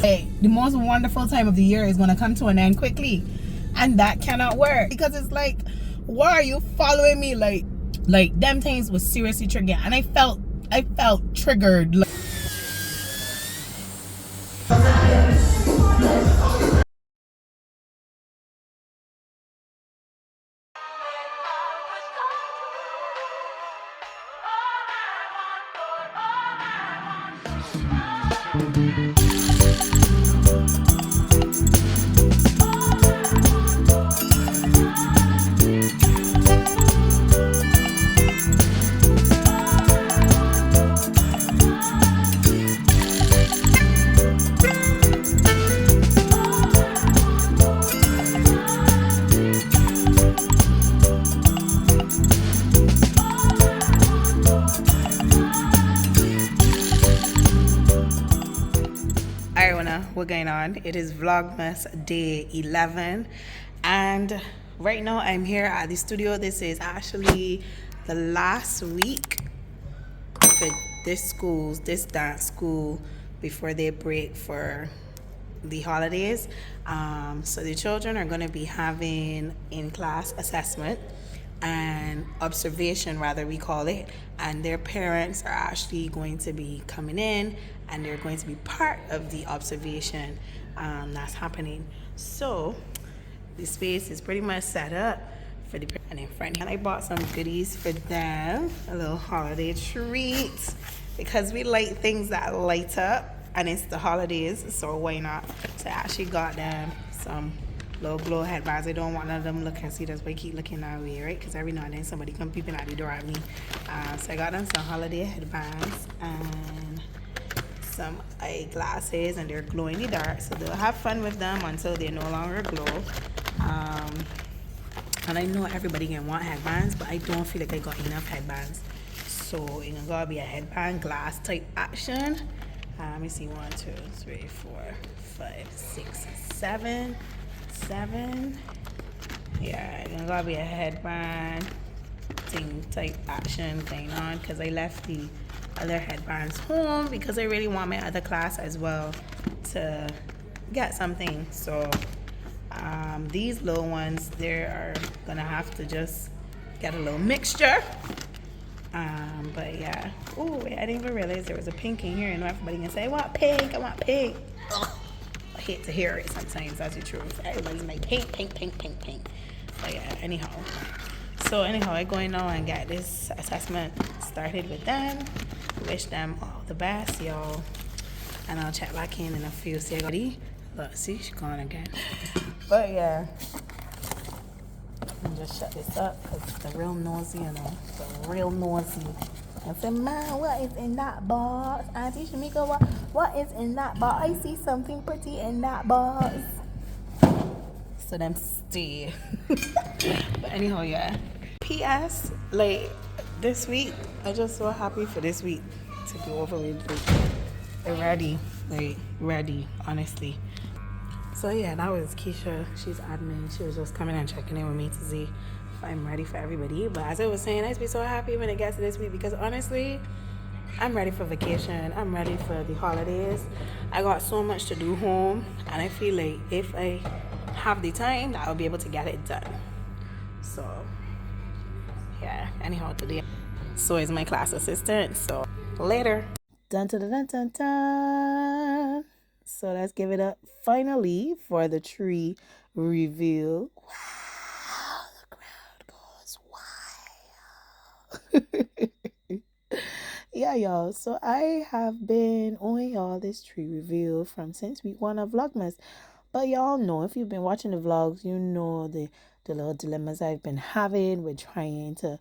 Hey, the most wonderful time of the year is going to come to an end quickly, and that cannot work because it's like, why are you following me? Like them things was seriously triggering, and I felt triggered. Like, what's going on? It is Vlogmas day 11, and right now I'm here at the studio. This is actually the last week for this dance school before they break for the holidays. So the children are going to be having in-class assessment and observation, rather we call it, and their parents are actually going to be coming in, and they're going to be part of the observation that's happening. So the space is pretty much set up for the parents. And in front here I bought some goodies for them, a little holiday treat, because we like things that light up and it's the holidays, so why not? So I actually got them some little glow headbands. I don't want none of them looking, see, that's why I keep looking that way, right? Because every now and then somebody come peeping at the door at me. So I got them some holiday headbands and some eyeglasses, and they're glow in the dark, so they'll have fun with them until they no longer glow. And I know everybody can want headbands, but I don't feel like I got enough headbands, so it's gonna be a headband glass type action. Let me see, 1, 2, 3, 4, 5, 6, 7. Yeah, it's gonna be a headband thing type action going on, because I left the other headbands home because I really want my other class as well to get something. So these little ones, they are gonna have to just get a little mixture. But yeah. Oh, I didn't even realize there was a pink in here. You know, everybody can say, I want pink, I want pink. Ugh. I hate to hear it sometimes, that's the truth. Everybody's like, pink. But yeah, anyhow. So anyhow, I going now and get this assessment started with them. Wish them all the best, y'all. And I'll check back in a few. See, look, see, she's gone again. But yeah. And just shut this up because it's real noisy, you know. It's real noisy. I said, man, what is in that box? Auntie Shamika, what is in that box? I see something pretty in that box. So them stay. But anyhow, yeah. P.S. Like this week, I'm just so happy for this week to be over with. Ready, honestly. So yeah, that was Keisha. She's admin. She was just coming and checking in with me to see if I'm ready for everybody. But as I was saying, I just be so happy when it gets to this week, because honestly, I'm ready for vacation. I'm ready for the holidays. I got so much to do home, and I feel like if I have the time, I'll be able to get it done. So yeah, anyhow, today so is my class assistant. So later. Dun dun dun dun dun. So let's give it up finally for the tree reveal. Wow, the crowd goes wild. Yeah, y'all. So I have been owing y'all this tree reveal from since week 1 of Vlogmas. But y'all know, if you've been watching the vlogs, you know the little dilemmas I've been having with trying to,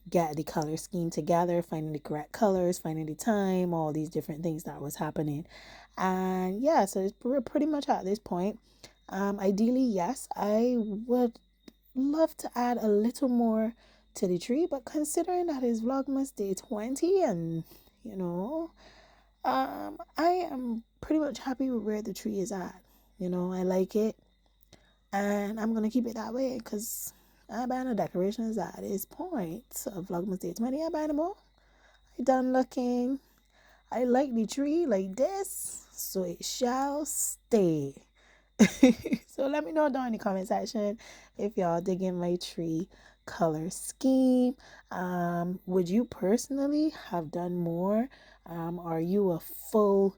get the color scheme together, finding the correct colors, finding the time, all these different things that was happening. And yeah, so we're pretty much at this point. Ideally, yes, I would love to add a little more to the tree, but considering that it's Vlogmas day 20, and I am pretty much happy with where the tree is at. I like it, and I'm gonna keep it that way, because I buy no decorations at this point of Vlogmas Day 20. I buy them all. I done looking. I like the tree like this, so it shall stay. So let me know down in the comment section if y'all digging my tree color scheme. Would you personally have done more? Are you a full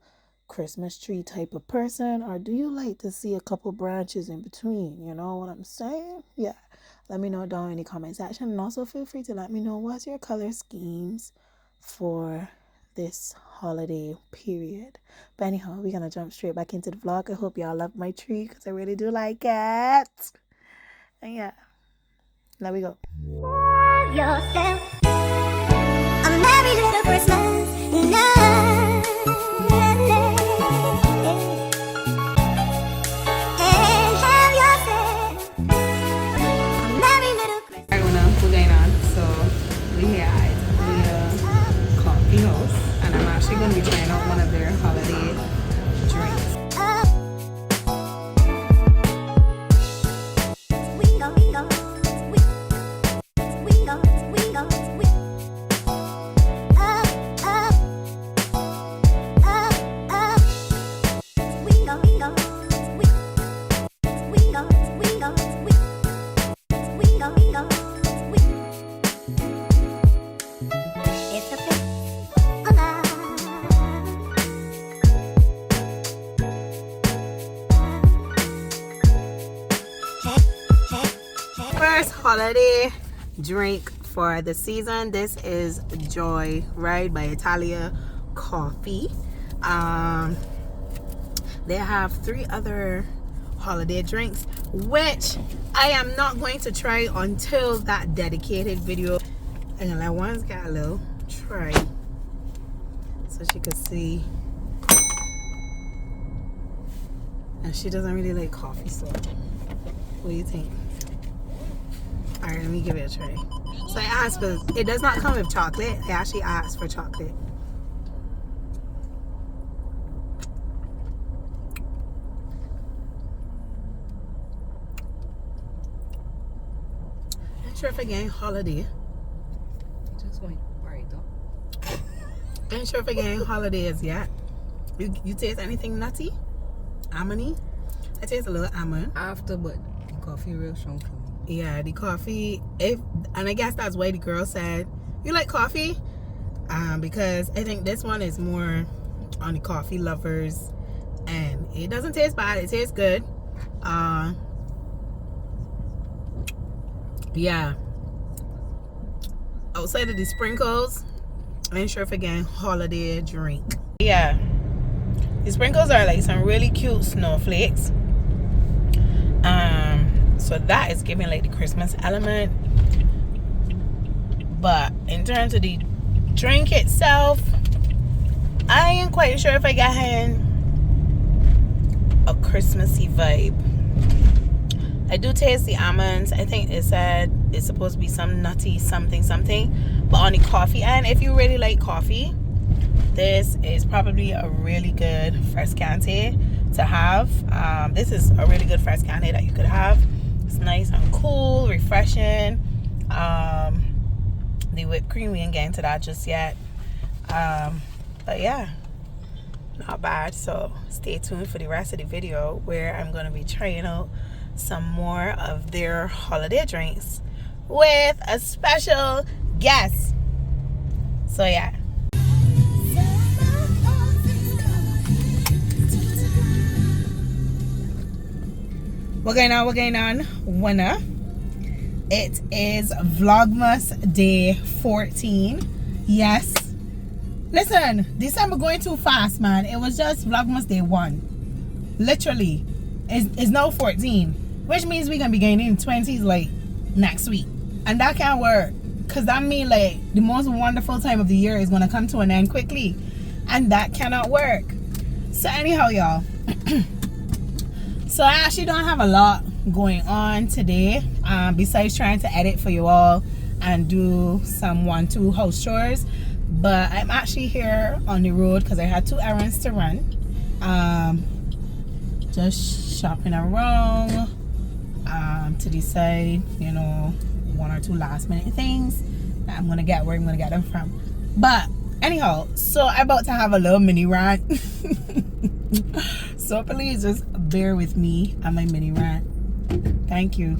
Christmas tree type of person, or do you like to see a couple branches in between? You know what I'm saying? Yeah, let me know down in the comment section, and also feel free to let me know what's your color schemes for this holiday period. But anyhow, we're gonna jump straight back into the vlog. I hope y'all love my tree because I really do like it. And yeah, there we go. Yourself a merry little Christmas night. And have yourself a merry little Christmas. Alright, what's going on? So we here at the coffee house, and I'm actually going to be trying out one of their holiday drinks. First holiday drink for the season. This is Joy Ride by Italia Coffee. They have 3 other holiday drinks, which I am not going to try until that dedicated video. And I once got a little try so she could see. And she doesn't really like coffee, so what do you think? Alright, let me give it a try. So I asked for, it does not come with chocolate. I actually asked for chocolate. I'm not sure if I get holiday. Just going right up. I'm not sure if I get holidays yet. You taste anything nutty? Almondy? I taste a little almond. After, but the coffee real strong for me. Yeah, the coffee, and I guess that's why the girl said, you like coffee? Because I think this one is more on the coffee lovers, and it doesn't taste bad, it tastes good. Yeah, outside of the sprinkles, I ain't sure if again holiday drink. Yeah, the sprinkles are like some really cute snowflakes. So that is giving like the Christmas element. But in terms of the drink itself, I ain't quite sure if I got in a Christmassy vibe. I do taste the almonds. I think it said it's supposed to be some nutty something. But on the coffee end, if you really like coffee, this is probably a really good frescante to have. This is a really good frescante that you could have. It's nice and cool, refreshing. The whipped cream, we ain't getting to that just yet. But yeah, not bad. So stay tuned for the rest of the video where I'm going to be trying out some more of their holiday drinks with a special guest. So yeah. What going on, winner? It is Vlogmas day 14. Yes. Listen, December going too fast, man. It was just Vlogmas day 1. Literally. It's now 14. Which means we're going to be getting in 20s like next week. And that can't work. Because that means like the most wonderful time of the year is going to come to an end quickly. And that cannot work. So anyhow, y'all. So I actually don't have a lot going on today, besides trying to edit for you all and do some 1-2 house chores. But I'm actually here on the road because I had 2 errands to run. Just shopping around to decide, you know, 1 or 2 last minute things that I'm gonna get, where I'm gonna get them from. But anyhow, so I'm about to have a little mini rant. So please just bear with me and my mini rant. Thank you.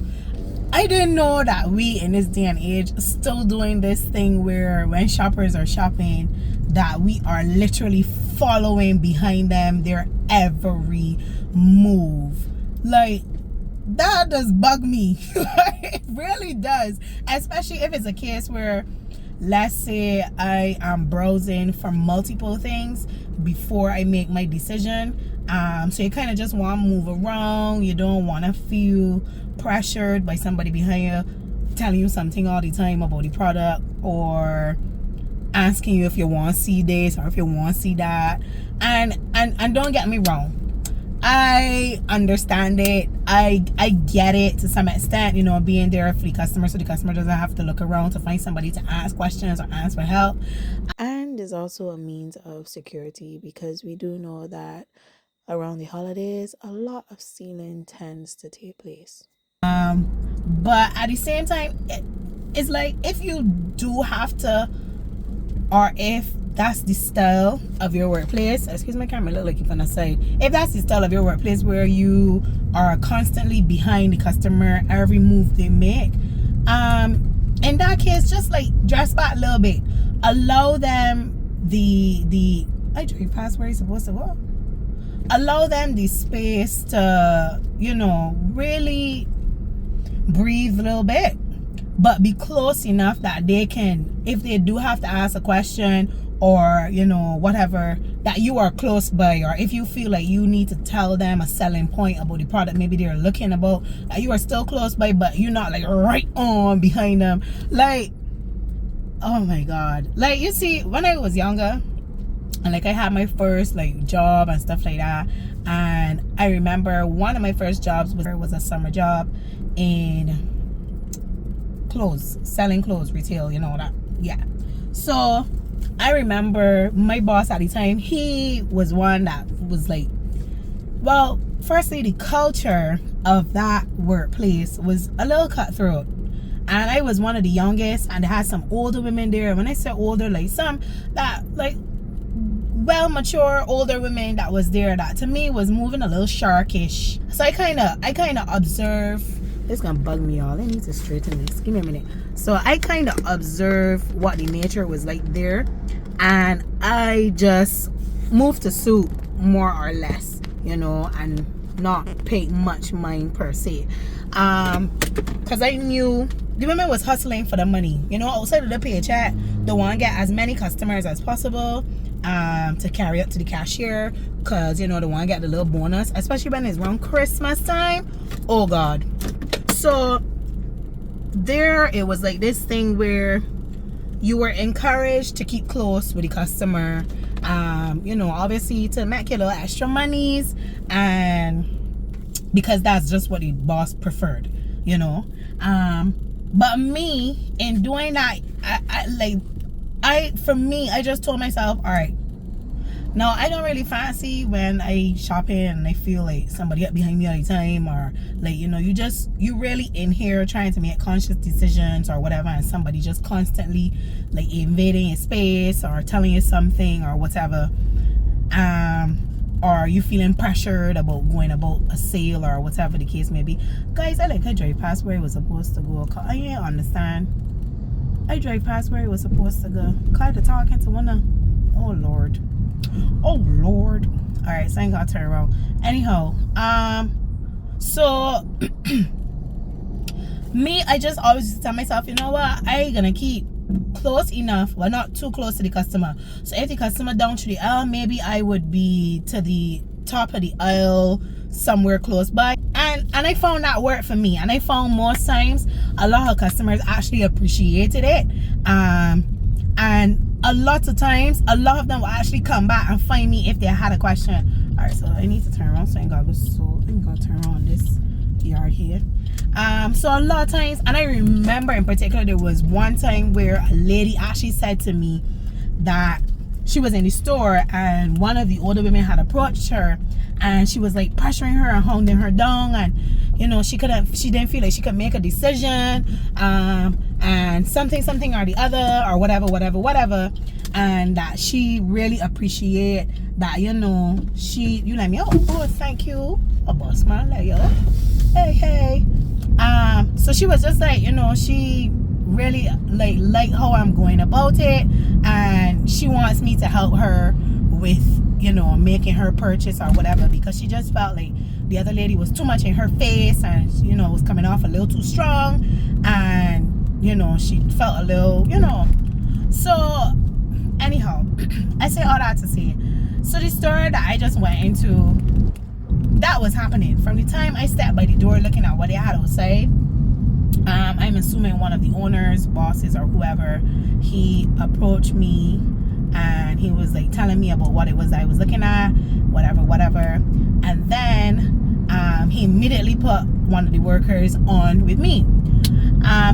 I didn't know that we in this day and age still doing this thing where when shoppers are shopping that we are literally following behind them their every move. Like, that does bug me. It really does, especially if it's a case where, let's say I am browsing for multiple things before I make my decision. So you kind of just want to move around. You don't want to feel pressured by somebody behind you telling you something all the time about the product, or asking you if you want to see this or if you want to see that. And don't get me wrong, I understand it. I get it to some extent, you know, being there for the customer, so the customer doesn't have to look around to find somebody to ask questions or ask for help. And there's also a means of security, because we do know that around the holidays a lot of stealing tends to take place. But at the same time, it's like, if you do have to, or if that's the style of your workplace, excuse my camera, look like you're gonna say, if that's the style of your workplace where you are constantly behind the customer every move they make, in that case, just like dress back a little bit, allow them the I drew past where you're supposed to go, allow them the space to, you know, really breathe a little bit, but be close enough that they can, if they do have to ask a question, or, you know, whatever, that you are close by, or if you feel like you need to tell them a selling point about the product maybe they're looking about, that you are still close by, but you're not like right on behind them. Like, oh my god, like, you see, when I was younger and like I had my first like job and stuff like that, and I remember one of my first jobs was a summer job in clothes, selling clothes, retail, you know that. Yeah. So I remember my boss at the time, he was one that was like, well, firstly, the culture of that workplace was a little cutthroat, and I was one of the youngest, and they had some older women there. When I say older, like some that like well mature older women that was there, that to me was moving a little sharkish. So I kind of observe. It's gonna bug me, all I need to straighten this, give me a minute. So I kind of observe what the nature was like there, and I just moved to suit more or less, you know, and not pay much mind per se, because I knew the women was hustling for the money, you know, outside of the paycheck. They want to get as many customers as possible, to carry up to the cashier, because, you know, they want to get the little bonus, especially when it's around Christmas time. Oh god. So there it was like this thing where you were encouraged to keep close with the customer, you know, obviously to make your little extra monies, and because that's just what the boss preferred, you know. But me, in doing that, for me, I just told myself, all right, now I don't really fancy when I shop in and I feel like somebody up behind me all the time, or like, you know, you really in here trying to make conscious decisions or whatever, and somebody just constantly like invading your space or telling you something or whatever, or you feeling pressured about going about a sale or whatever the case may be. Guys, I like I drive past where it was supposed to go. I ain't understand. I drive past where it was supposed to go. Kind of talking to one of, oh lord. Oh lord. All right, so I ain't gotta turn around. Anyhow, so me, I just always tell myself, you know what, I ain't gonna keep close enough, well, not too close to the customer. So if the customer down to the aisle, maybe I would be to the top of the aisle, somewhere close by. And I found that worked for me, and I found most times a lot of customers actually appreciated it, and a lot of times a lot of them will actually come back and find me if they had a question. All right, so I need to turn around, so I ain't gotta go, so I ain't gotta turn around this yard here. So a lot of times, and I remember in particular there was one time where a lady actually said to me that she was in the store and one of the older women had approached her, and she was like pressuring her and hounding her down, and you know, she didn't feel like she could make a decision, and something or the other, or whatever. and that she really appreciate that, you know, you let me, oh thank you, a boss man, like, yo, hey. So she was just like, you know, she really like how I'm going about it, and she wants me to help her with, you know, making her purchase or whatever, because she just felt like the other lady was too much in her face, and, you know, was coming off a little too strong, and, you know, she felt a little, you know. So anyhow, I say all that to say, so the store that I just went into, that was happening from the time I stepped by the door looking at what they had outside. I'm assuming one of the owners, bosses, or whoever, he approached me and he was like telling me about what it was I was looking at, whatever, and then he immediately put one of the workers on with me.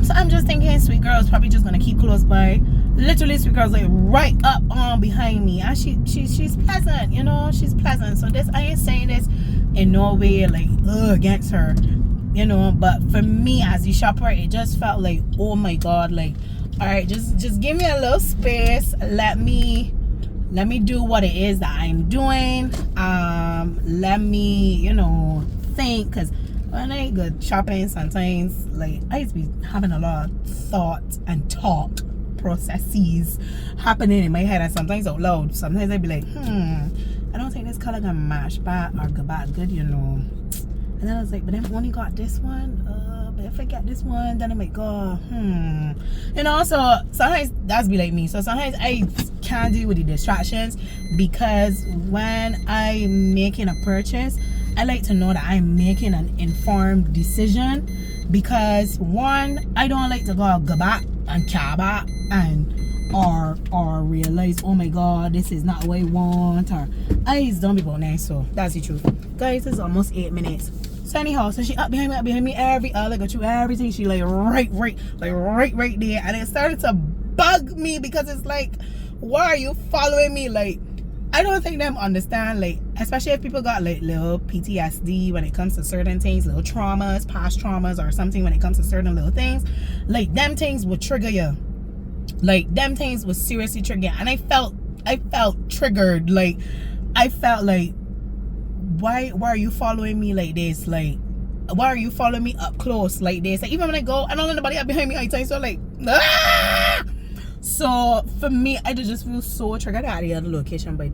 So I'm just thinking, sweet girl's probably just gonna keep close by. Literally, sweet girl's like right up on behind me, and she's pleasant, you know, she's pleasant. So this, I ain't saying this in no way like against her, you know, but for me as the shopper, it just felt like, oh my god, like, all right, just give me a little space, let me do what it is that I'm doing, let me, you know, think, because when I go shopping, sometimes like I used to be having a lot of thoughts and talk processes happening in my head, and sometimes out loud. Sometimes I'd be like, I don't think this color gonna match back or go back good, you know. And then I was like, but I've only got this one, but if I get this one, then I might go, you know. So sometimes that's be like me. So sometimes I can't deal with the distractions, because when I'm making a purchase, I like to know that I'm making an informed decision, because one, I don't like to go back and care back and or realize, oh my god, this is not what I want, or I just don't be about nice. So that's the truth, guys. It's almost 8 minutes. So anyhow, so she up behind me every other, go through everything. She like right there, and it started to bug me, because it's like, why are you following me? Like, I don't think them understand, like, especially if people got like little PTSD when it comes to certain things, little traumas, past traumas or something, when it comes to certain little things, like them things would trigger you. Like them things was seriously triggered, and I felt triggered. Like I felt like, why are you following me like this? Like, why are you following me up close like this? Like, even when I go, I don't let nobody up behind me all the time. So like, so for me, I just feel so triggered. At the other location, by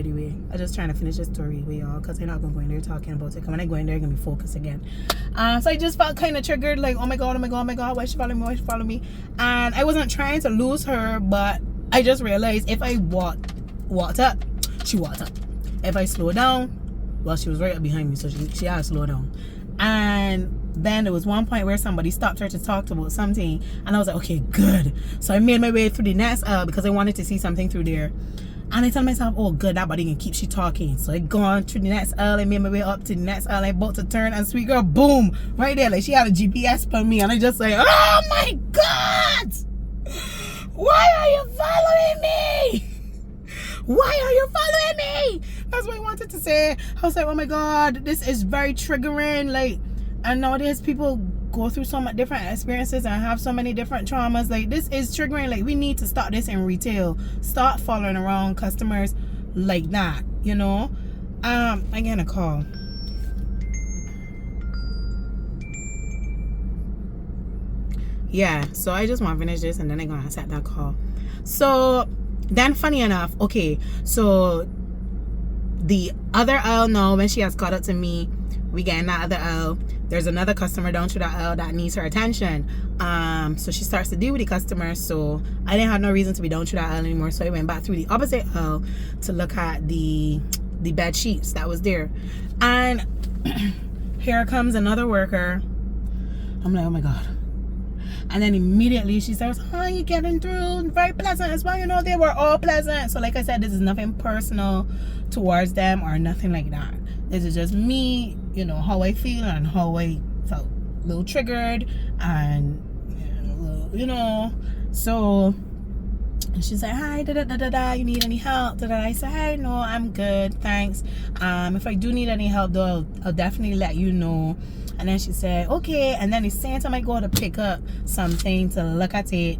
the way, I'm just trying to finish the story with y'all, because I'm not gonna go in there talking about it. When I go in there, I'm gonna be focused again. So I just felt kind of triggered, like, oh my god, why is she following me? And I wasn't trying to lose her, but I just realized if I walked up, she walked up. If I slowed down, well, she was right up behind me, so she had to slow down. And then there was one point where somebody stopped her to talk about something, and I was like, okay, good. So I made my way through the next aisle, because I wanted to see something through there. And I told myself, oh good, that body can keep she talking. So I gone through the next aisle, I made my way up to the next aisle, I about to turn, and sweet girl, boom, right there, like she had a GPS for me. And I just like, oh my god, why are you following me? Why are you following me? That's what I wanted to say. I was like, oh my god, this is very triggering. Like, and nowadays people go through so much different experiences and have so many different traumas. Like, this is triggering. Like, we need to stop this in retail. Stop following around customers like that, you know. I get a call. Yeah, so I just want to finish this and then I'm gonna accept that call. So then, funny enough, okay, so the other aisle now, when she has caught up to me, we get in that other aisle. There's another customer down through that aisle that needs her attention. So she starts to deal with the customer. So I didn't have no reason to be down through that aisle anymore. So I went back through the opposite aisle to look at the bed sheets that was there. And here comes another worker. I'm like, oh my god. And then immediately she says, oh, you getting through, very pleasant as well. You know, they were all pleasant. So like I said, this is nothing personal towards them or nothing like that. This is just me, you know, how I feel and how I felt a little triggered and, you know. So she said, hi, you need any help? I said, hey, no, I'm good, thanks. If I do need any help though, I'll definitely let you know. And then she said, okay. And then the same time I go to pick up something to look at it,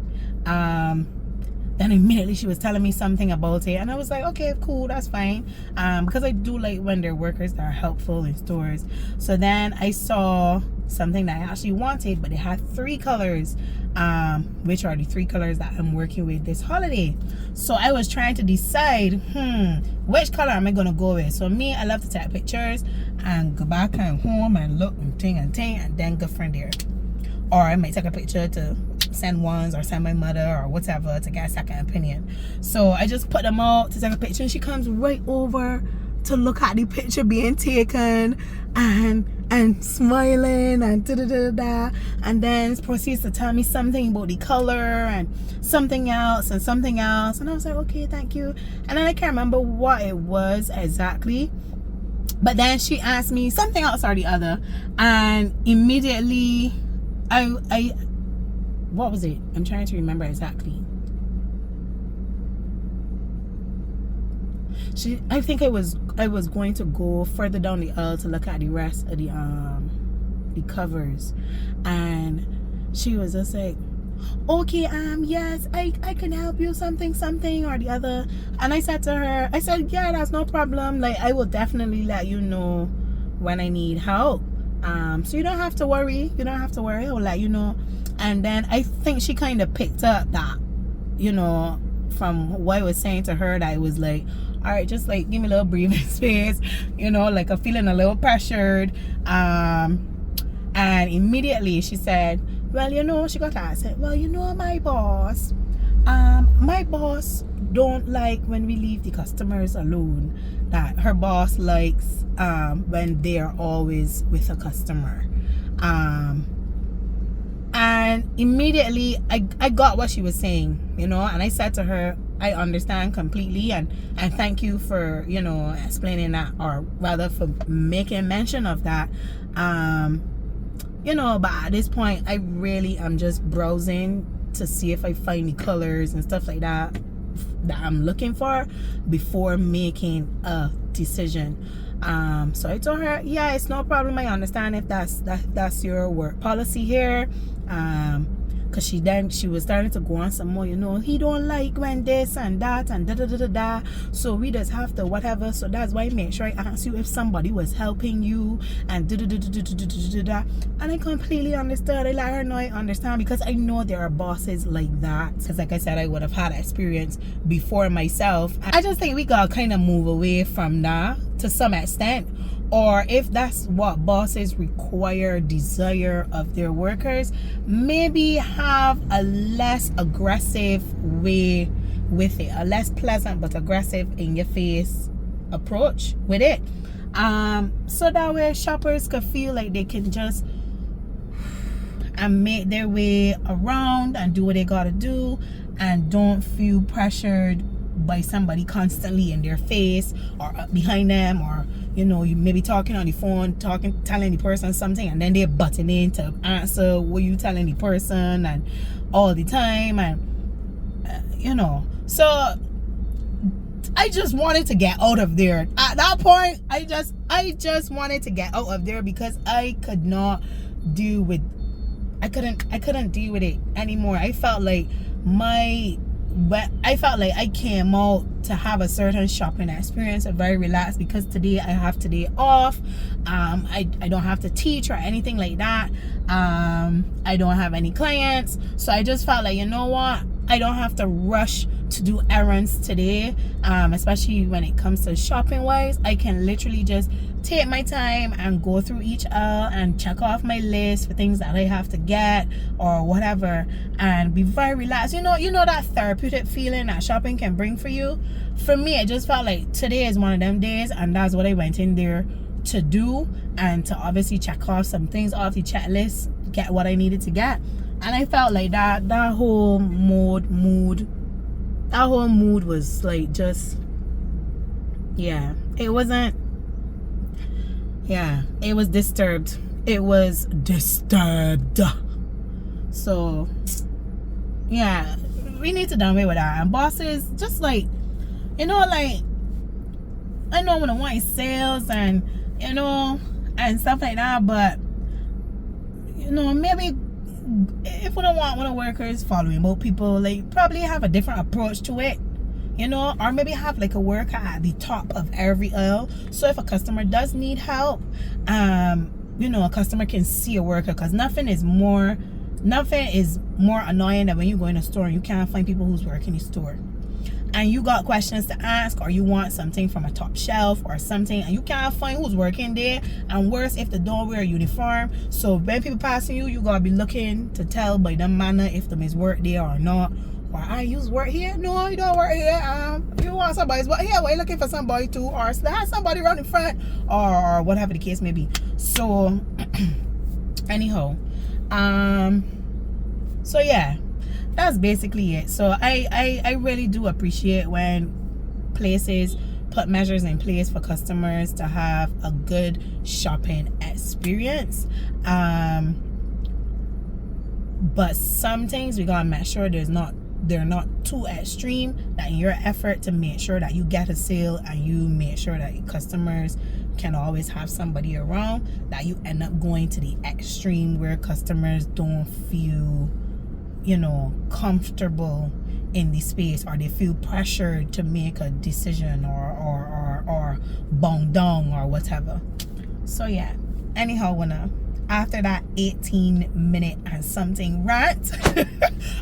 then immediately she was telling me something about it, and I was like, okay, cool, that's fine, because I do like when there are workers that are helpful in stores. So then I saw something that I actually wanted, but it had 3 colors, which are the 3 colors that I'm working with this holiday. So I was trying to decide which color am I gonna go with. So me, I love to take pictures and go back and home and look and ting and then go from there. Or I might take a picture to send ones or send my mother or whatever to get a second opinion. So I just put them out to take a picture, and she comes right over to look at the picture being taken and smiling and da-da-da-da, and then proceeds to tell me something about the color and something else, and I was like, okay, thank you. And then I can't remember what it was exactly, but then she asked me something else or the other, and immediately I what was it? I'm trying to remember exactly. I think I was going to go further down the aisle to look at the rest of the covers, and she was just like, okay, yes, I can help you, something or the other. And I said to her, yeah, that's no problem, like I will definitely let you know when I need help, so you don't have to worry, I will let you know. And then I think she kind of picked up that, from what I was saying to her, that I was like, all right, just like give me a little breathing space, like I'm feeling a little pressured. And immediately she said, well, she got to ask it, well, my boss don't like when we leave the customers alone. That her boss likes when they are always with a customer. And immediately I got what she was saying, and I said to her, I understand completely, and thank you for explaining that, or rather for making mention of that. But at this point I really am just browsing to see if I find the colors and stuff like that I'm looking for before making a decision. So I told her, yeah, it's no problem, I understand if that's your work policy here. Because she was starting to go on some more, he don't like when this and that and da, so we just have to whatever. So that's why I make sure I ask you if somebody was helping you and da. And I completely understood. I let her know I understand, because I know there are bosses like that, because like I said, I would have had experience before myself. I just think we gotta kind of move away from that to some extent. Or if that's what bosses desire of their workers, maybe have a less aggressive way with it, a less pleasant but aggressive in your face approach with it, so that way shoppers could feel like they can just and make their way around and do what they gotta do, and don't feel pressured by somebody constantly in their face or behind them, or you may be talking on the phone, telling the person something, and then they're butting in to answer what you telling the person, and all the time, and so I just wanted to get out of there. At that point, I just wanted to get out of there, because I couldn't deal with it anymore. I felt like I came out to have a certain shopping experience, a very relaxed, because today I have today off. I don't have to teach or anything like that. I don't have any clients, so I just felt like, what, I don't have to rush to do errands today, especially when it comes to shopping wise. I can literally just take my time and go through each aisle and check off my list for things that I have to get or whatever, and be very relaxed. You know that therapeutic feeling that shopping can bring for you. For me, it just felt like today is one of them days, and that's what I went in there to do, and to obviously check off some things off the checklist, get what I needed to get. And I felt like that whole mood was like, just, yeah, it was disturbed. It was disturbed. So yeah, we need to done away with that. And bosses, just like, like, I know when I want sales and and stuff like that, but maybe if we don't want one of workers following about people, like probably have a different approach to it, you know, or maybe have like a worker at the top of every aisle, so if a customer does need help, you know, a customer can see a worker, because nothing is more annoying than when you go in a store and you can't find people who's working the store, and you got questions to ask, or you want something from a top shelf or something, and you can't find who's working there, and worse if they don't wear a uniform. So when people passing you, you gotta be looking to tell by them manner if them is work there or not. Or I use work here? No, you don't work here. You want somebody's work here? Why you looking for somebody too? Or have somebody run in front, or whatever the case may be. So anyhow, so yeah, that's basically it. So I really do appreciate when places put measures in place for customers to have a good shopping experience, but some things we gotta make sure they're not too extreme, that in your effort to make sure that you get a sale and you make sure that your customers can always have somebody around, that you end up going to the extreme where customers don't feel, you know, comfortable in the space, or they feel pressured to make a decision or bound down or whatever. So yeah, anyhow, after that 18-minute and something rant,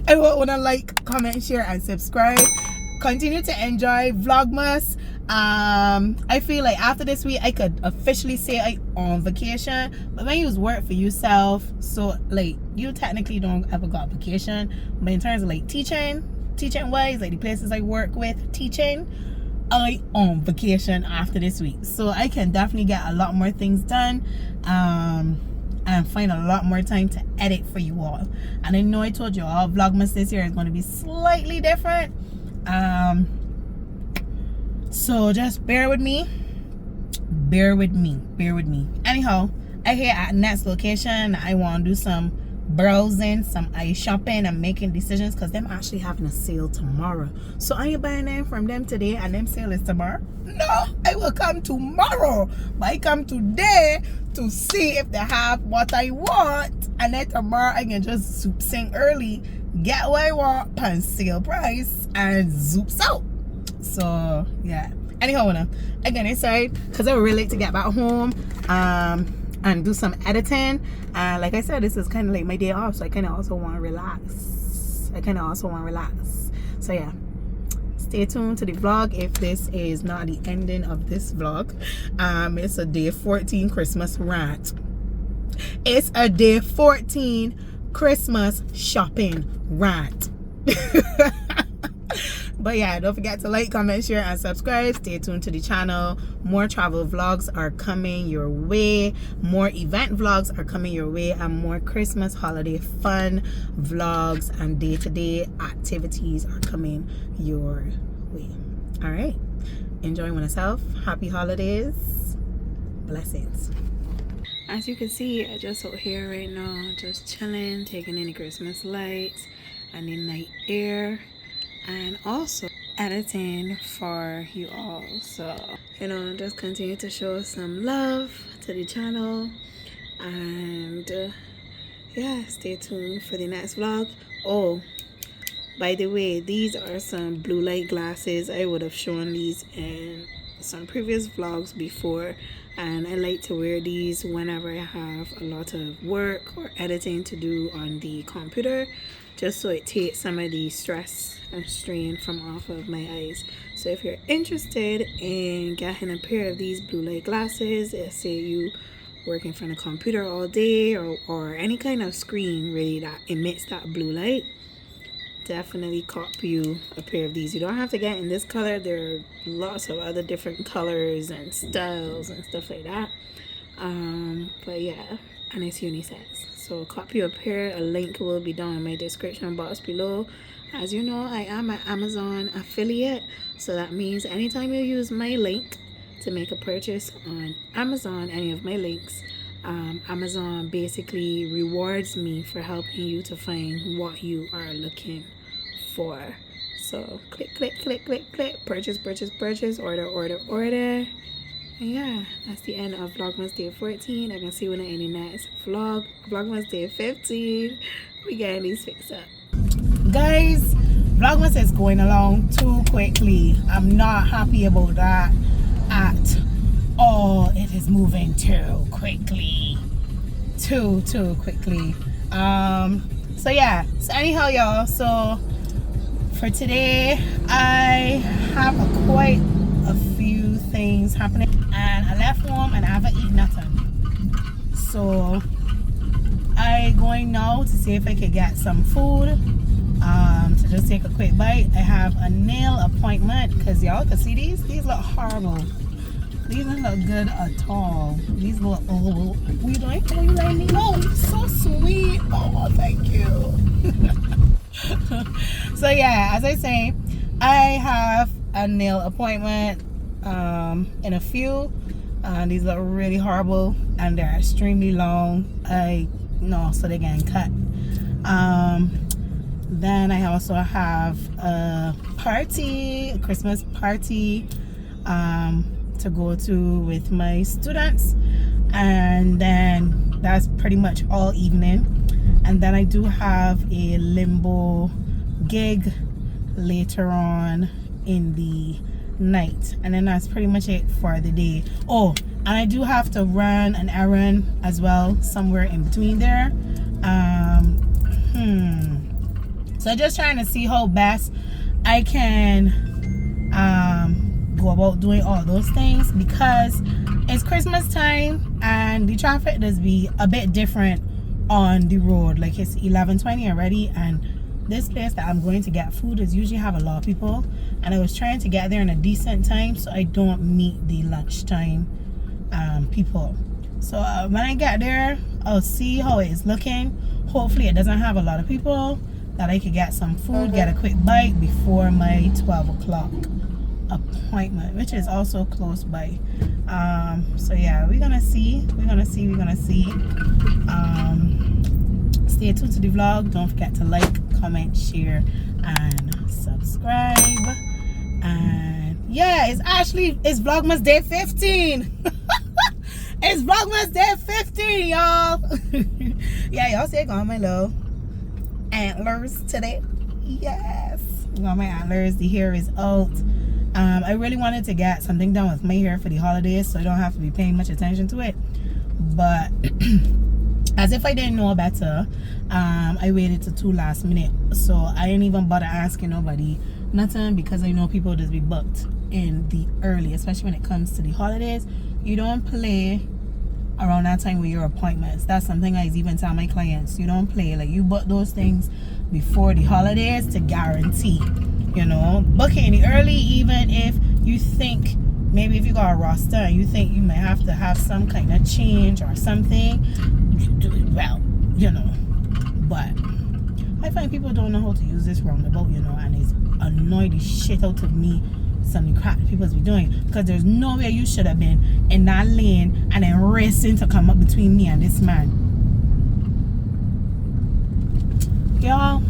I wanna like, comment, share, and subscribe. Continue to enjoy Vlogmas. I feel like after this week I could officially say I on vacation, but when you work for yourself, so like you technically don't ever got vacation, but in terms of like teaching wise, like the places I work with teaching, I on vacation after this week, so I can definitely get a lot more things done, and find a lot more time to edit for you all. And I know I told you all Vlogmas this year is going to be slightly different, so just bear with me. Anyhow, I here at next location, I want to do some browsing, some eye shopping, and making decisions, because them actually having a sale tomorrow. So are you buying them from them today and them sale is tomorrow? No, I will come tomorrow, but I come today to see if they have what I want, and then tomorrow I can just zoop sing early, get what I want, pan sale price, and zoops out. So yeah, anyhow, I get inside because I would really like to get back home and do some editing. Like I said, this is kind of like my day off, so I kind of also want to relax. So yeah, stay tuned to the vlog. If this is not the ending of this vlog, it's a day 14 Christmas rant. It's a day 14 Christmas shopping rant. But yeah, don't forget to like, comment, share, and subscribe. Stay tuned to the channel. More travel vlogs are coming your way, more event vlogs are coming your way, and more Christmas holiday fun vlogs and day-to-day activities are coming your way. All right, enjoy yourself. Happy holidays. Blessings. As you can see, I just out here right now, just chilling, taking in the Christmas lights and the night air, and also editing for you all. So, you know, just continue to show some love to the channel, and yeah, stay tuned for the next vlog. Oh, by the way, these are some blue light glasses. I would have shown these in some previous vlogs before, and I like to wear these whenever I have a lot of work or editing to do on the computer, just so it takes some of the stress and strain from off of my eyes. So if you're interested in getting a pair of these blue light glasses, say you work in front of a computer all day, or any kind of screen really that emits that blue light, definitely cop you a pair of these. You don't have to get in this color. There are lots of other different colors and styles and stuff like that, but yeah, and it's unisex. So copy a pair. A link will be down in my description box below. As you know, I am an Amazon affiliate, so that means anytime you use my link to make a purchase on Amazon, any of my links, Amazon basically rewards me for helping you to find what you are looking for. So click, purchase, order. And yeah, that's the end of Vlogmas Day 14. I can see you in the next vlog, Vlogmas Day 15. We getting these fixed up. Guys, Vlogmas is going along too quickly. I'm not happy about that at all. It is moving too quickly. Too quickly. So yeah, so anyhow y'all, so for today I have quite a few things happening, and I left home and I haven't eaten nothing, so I going now to see if I can get some food to just take a quick bite. I have a nail appointment because y'all can see these look horrible. These don't look good at all. These look, oh, what you doing? Oh, you letting me know? You're so sweet. Oh, thank you. So yeah, as I say, I have a nail appointment in a few. These look really horrible and they're extremely long. So they're getting cut. Then I also have a party, a Christmas party to go to with my students, and then that's pretty much all evening. And then I do have a limbo gig later on in the night, and then that's pretty much it for the day. Oh, and I do have to run an errand as well somewhere in between there. So I'm just trying to see how best I can go about doing all those things, because it's Christmas time and the traffic does be a bit different on the road. Like, it's 11:20 already, and this place that I'm going to get food is usually have a lot of people, and I was trying to get there in a decent time so I don't meet the lunchtime people. So when I get there, I'll see how it is looking. Hopefully it doesn't have a lot of people, that I could get some food, get a quick bite before my 12 o'clock appointment, which is also close by. So yeah, we're gonna see. Stay tuned to the vlog. Don't forget to like, comment, share, and subscribe. And yeah, it's Vlogmas day 15. It's Vlogmas day 15, y'all. Yeah, y'all see I got my little antlers today. Yes, I got my antlers. The hair is out. I really wanted to get something done with my hair for the holidays, so I don't have to be paying much attention to it. But as if I didn't know better, I waited to 2 last minute, so I didn't even bother asking nobody nothing, because I know people just be booked in the early, especially when it comes to the holidays. You don't play around that time with your appointments. That's something I even tell my clients. You don't play. Like, you book those things before the holidays to guarantee, book it in the early. Even if you think, maybe if you got a roster and you think you may have to have some kind of change or something, you do it well, but I find people don't know how to use this roundabout, and it's annoyed the shit out of me, some of the crap people be doing, because there's nowhere you should have been in that lane and then racing to come up between me and this man. Y'all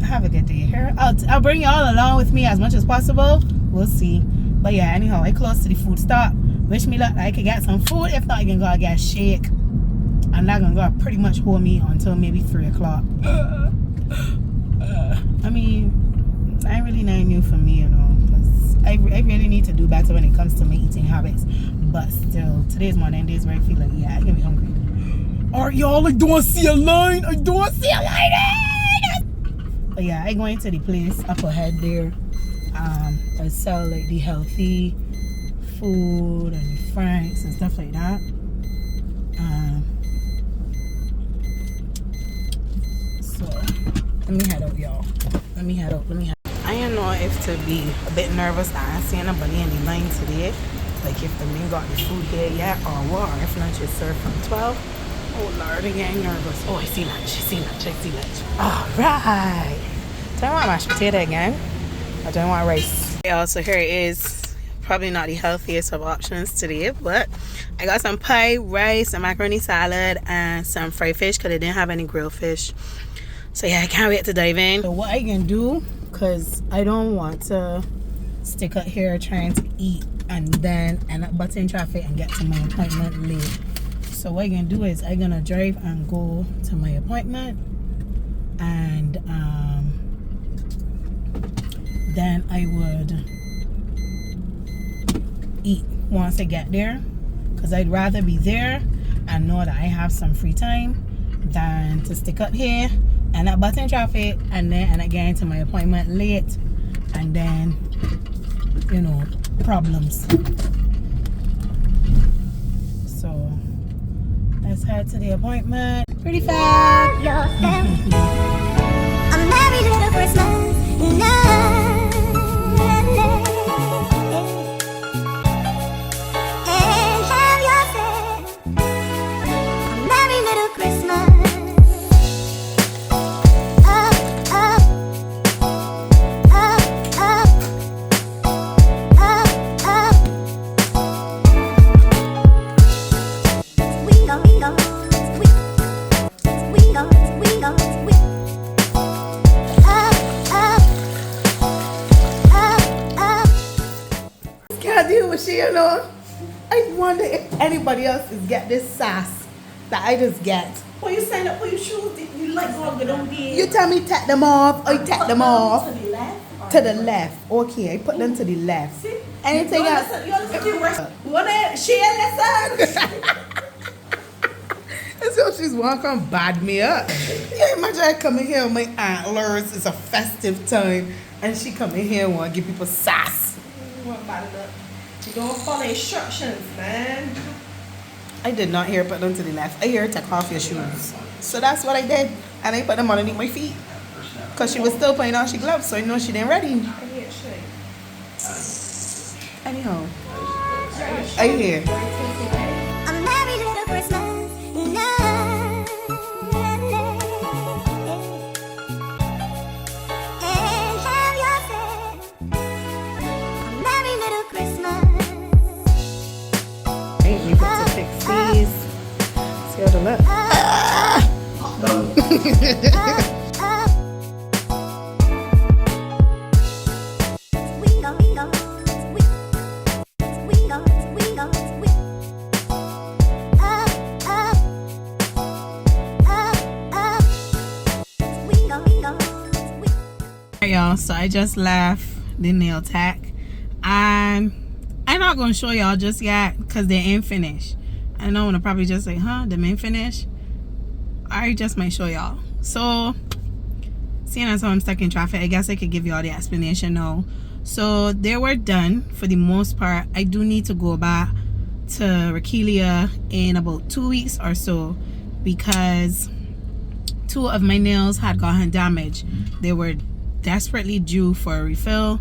have a good day here. I'll bring y'all along with me as much as possible. We'll see. But yeah, anyhow, I close to the food stop. Wish me luck. I can get some food. If not, I can go get a shake. I'm not gonna go pretty much hold me until maybe 3 o'clock. I mean, I really not new for me, because I really need to do better when it comes to my eating habits. But still, today's one of them days where I feel like, yeah, I can be hungry. Alright, y'all, I don't see a line. But yeah, I go into the place up ahead there. I sell like the healthy food and the franks and stuff like that. So let me head out, y'all. Let me head out. I don't know if to be a bit nervous that I see anybody in the line today, like if the men got the food here yet or what, or if lunch is served from 12. Oh Lord, I'm getting nervous. Oh, I see lunch. Alright. Do I want mashed potato again? Or do I want rice? Yeah, so here it is. Probably not the healthiest of options today, but I got some pie, rice, a macaroni salad, and some fried fish because they didn't have any grilled fish. So yeah, I can't wait to dive in. So what I can do, because I don't want to stick up here trying to eat and then end up butting traffic and get to my appointment late. So what I'm gonna do is I'm gonna drive and go to my appointment, and then I would eat once I get there, because I'd rather be there and know that I have some free time than to stick up here and that button traffic and again to my appointment late, and then, you know, problems. So let's head to the appointment. Pretty fast. A merry little Christmas night. And have yourself a merry little Christmas. Up, up, up, up, up, up. We go, we go, we go, we go, we Can't deal with she, you know. I wonder if anybody else is get this sass that I just get. When you stand up for your shoes, you like go down there. You tell me take them off, I take them off. To the left. To the left. Okay, I put them to the left. See? Anything You else? understand? You understand the rest? You wanna share lesson? As if she's walking bad me up. Yeah, imagine I come in here with my antlers. It's a festive time. And she come in here and want to give people sass. You want bad enough. You don't follow instructions, man. I did not hear put them to the left. I hear her take off your shoes. So that's what I did. And I put them underneath my feet. Because she was still putting on she gloves, so I know she didn't ready. I hear shit. Anyhow, I hear. a merry little Christmas night. And have yourself a merry little Christmas. Ain't we put to fix these. See how they look. We go, we go, we go, we go, we up, up, up, up. We go, we go, we. Alright, y'all, so I just left the nail tech and I'm not gonna show y'all just yet because they ain't finished. I know I'm gonna probably just say, huh, they ain't finished. I just might show y'all. So seeing as how I'm stuck in traffic, I guess I could give y'all the explanation now. So they were done for the most part. I do need to go back to Rakelia in about 2 weeks or so because 2 of my nails had gotten damaged. They were desperately due for a refill,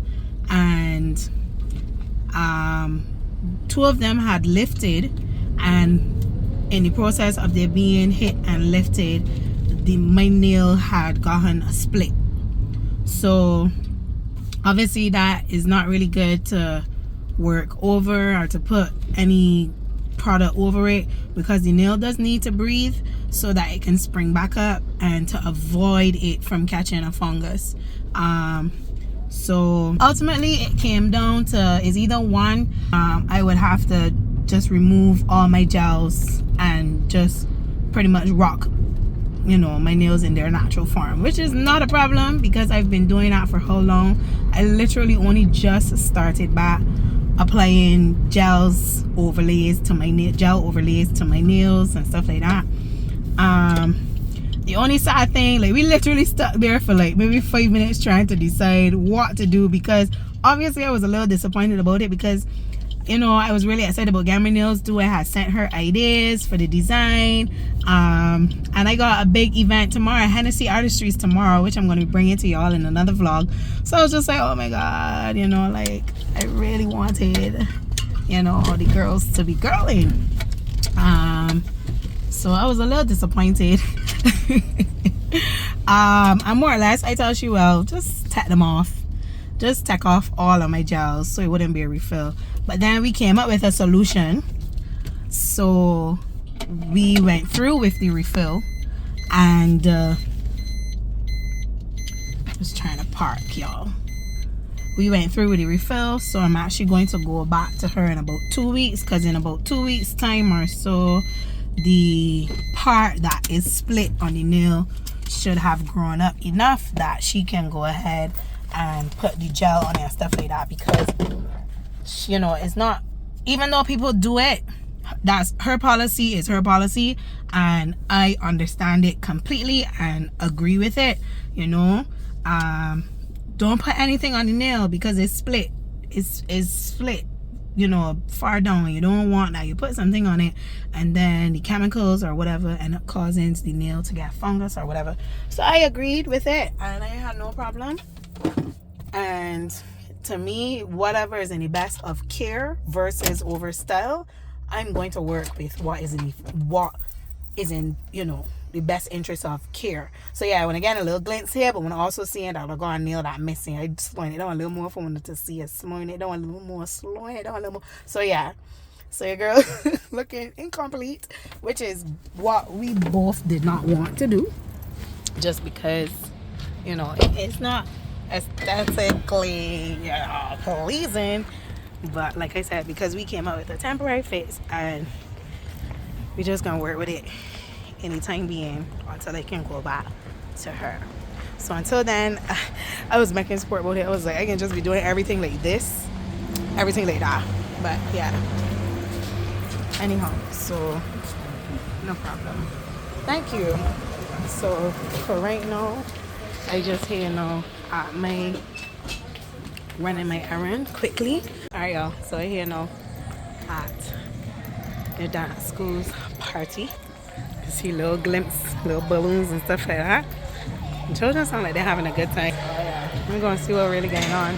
and 2 of them had lifted, and in the process of their being hit and lifted, my nail had gotten a split. So obviously that is not really good to work over or to put any product over it, because the nail does need to breathe so that it can spring back up and to avoid it from catching a fungus. So ultimately it came down to is either one, I would have to just remove all my gels and just pretty much rock, you know, my nails in their natural form, which is not a problem because I've been doing that for how long. I literally only just started back applying gels overlays to my gel overlays to my nails and stuff like that. The only sad thing, like, we literally stuck there for like maybe 5 minutes trying to decide what to do, because obviously I was a little disappointed about it because, you know, I was really excited about getting my nails done. I had sent her ideas for the design, and I got a big event tomorrow, Hennessy Artistries tomorrow, which I'm going to be bringing to y'all in another vlog. So I was just like, oh my god, you know, like, I really wanted, you know, all the girls to be girling. So I was a little disappointed. And more or less I told you, well, just take them off, just take off all of my gels so it wouldn't be a refill. But then we came up with a solution. So we went through with the refill, and just trying to park, y'all. We went through with the refill, so I'm actually going to go back to her in about 2 weeks, because in about 2 weeks time or so, the part that is split on the nail should have grown up enough that she can go ahead and put the gel on it and stuff like that, because you know, it's not, even though people do it, that's her policy, is her policy, and I understand it completely and agree with it, you know. Don't put anything on the nail because it's split, it's split, you know, far down. You don't want that. You put something on it and then the chemicals or whatever end up causing the nail to get fungus or whatever. So I agreed with it and I had no problem. And to me, whatever is in the best of care versus over style, I'm going to work with what is in you know, the best interest of care. So yeah, when I get a little glimpse here, but when I also seeing that I go and nail that missing, I slowing it down a little more for me to see it, slowing it down a little more, slowing it down a little more. So yeah, so your girl looking incomplete, which is what we both did not want to do, just because, you know, it's not aesthetically, you know, pleasing. But like I said, because we came up with a temporary fix and we just gonna work with it anytime being until I can go back to her. So until then, I was making support about it. I was like, I can just be doing everything like this, everything like that. But yeah, anyhow, so no problem. Thank you. So for right now, I just here now at my running my errand quickly. All right, y'all. So I here now at the dance school's party. You see little glimpse, little balloons and stuff like that. The children sound like they're having a good time. Oh, yeah. I'm gonna see what's really going on.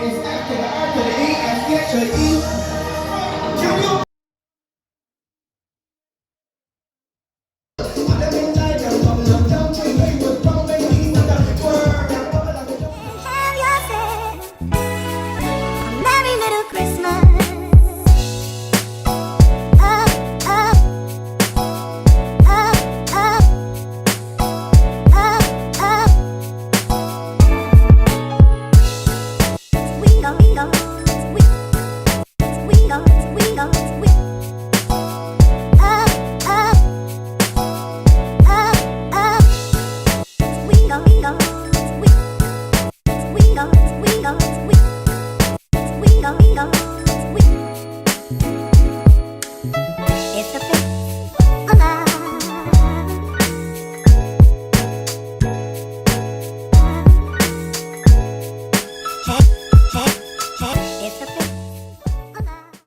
Is after the R to the E and skip to the E.